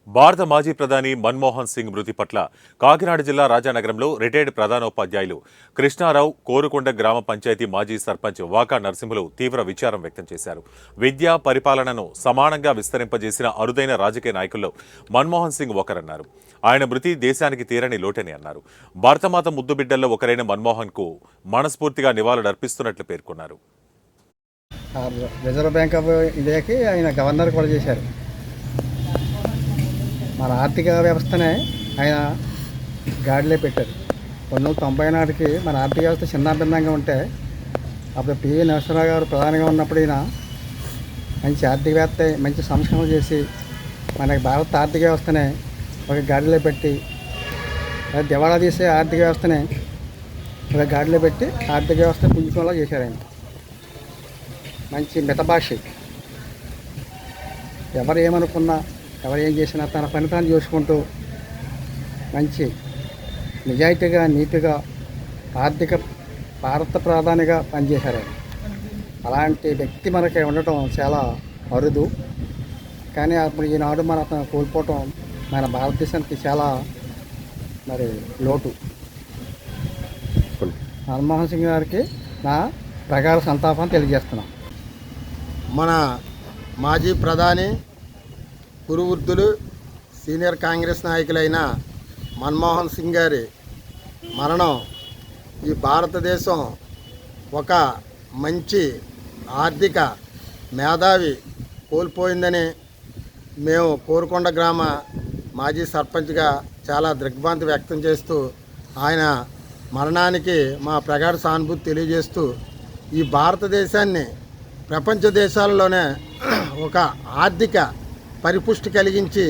భారత మాజీ ప్రధాని మన్మోహన్ సింగ్ మృతి పట్ల కాకినాడ జిల్లా రాజానగరంలో రిటైర్డ్ ప్రధానోపాధ్యాయులు కృష్ణారావు కోరుకొండ గ్రామ పంచాయతీ మాజీ సర్పంచ్ వాకా నరసింహులు తీవ్ర విచారం వ్యక్తం చేశారు. విద్యా పరిపాలనను సమానంగా విస్తరింపజేసిన అరుదైన రాజకీయ నాయకుల్లో మన్మోహన్ సింగ్ ఒకరన్నారు. ఆయన మృతి దేశానికి తీరని లోటని అన్నారు. భారతమాత ముద్దుబిడ్డల్లో ఒకరైన మన్మోహన్ కు మనస్ఫూర్తిగా నివాళులర్పిస్తున్నట్లు పేర్కొన్నారు. రిజర్వ్ బ్యాంక్ ఆఫ్ ఇండియాకి ఆయన గవర్నర్ కూడా చేశారు. మన ఆర్థిక వ్యవస్థనే ఆయన గాడిలో పెట్టారు. 1990 నాటికి మన ఆర్థిక వ్యవస్థ చిన్నాభిన్నంగా ఉంటే అప్పుడు పివి నరసింహరావు గారు ప్రధానిగా ఉన్నప్పుడు ఈయన మంచి ఆర్థికవేత్త, మంచి సంస్కరణలు చేసి మన భారత ఆర్థిక వ్యవస్థనే ఒక గాడిలో పెట్టి దివాళా తీసే ఆర్థిక వ్యవస్థనే ఒక గాడిలో పెట్టి ఆర్థిక వ్యవస్థ పుంజుకోలా చేశారు. ఆయన మంచి మితభాషి, ఎవరు ఏమనుకున్నా ఎవరు ఏం చేసినా తన పని తాను చూసుకుంటూ మంచి నిజాయితీగా, నీతిగా, ఆర్థిక భారత ప్రధానిగా పనిచేశారు. అలాంటి వ్యక్తి మనకి ఉండటం చాలా అరుదు. కానీ అప్పుడు ఈనాడు మన అతను కోల్పోవటం మన భారతదేశానికి చాలా లోటు. మన్మోహన్ సింగ్ గారికి నా ప్రగాఢ సంతాపాన్ని తెలియజేస్తున్నాం. మన మాజీ ప్రధాని, కురువృద్ధులు, సీనియర్ కాంగ్రెస్ నాయకులైన మన్మోహన్ సింగ్ గారి మరణం ఈ భారతదేశం ఒక మంచి ఆర్థిక మేధావి కోల్పోయిందని మేము కోరుకొండ గ్రామ మాజీ సర్పంచ్గా చాలా దిగ్భ్రాంతి వ్యక్తం చేస్తూ ఆయన మరణానికి మా ప్రగాఢ సానుభూతి తెలియజేస్తూ ఈ భారతదేశాన్ని ప్రపంచ దేశాలలోనే ఒక ఆర్థిక పరిపుష్టి కలిగించి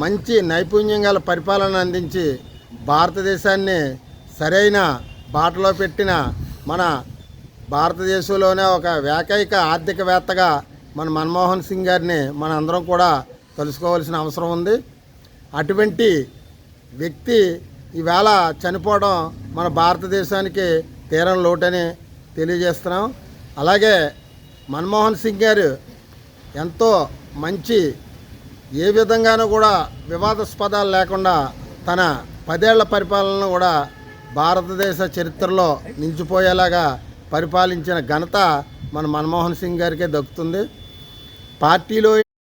మంచి నైపుణ్యం గల పరిపాలన అందించి భారతదేశాన్ని సరైన బాటలో పెట్టిన మన భారతదేశంలోనే ఒక ఏకైక ఆర్థికవేత్తగా మన మన్మోహన్ సింగ్ గారిని మన అందరం కూడా తెలుసుకోవాల్సిన అవసరం ఉంది. అటువంటి వ్యక్తి ఈవేళ చనిపోవడం మన భారతదేశానికి తీరని లోటని తెలియజేస్తున్నాం. అలాగే మన్మోహన్ సింగ్ గారు ఎంతో మంచి, ఏ విధంగానూ కూడా వివాదాస్పదాలు లేకుండా తన 10 ఏళ్ల పరిపాలనను కూడా భారతదేశ చరిత్రలో నిలిచిపోయేలాగా పరిపాలించిన ఘనత మన మన్మోహన్ సింగ్ గారికే దక్కుతుంది. పార్టీలో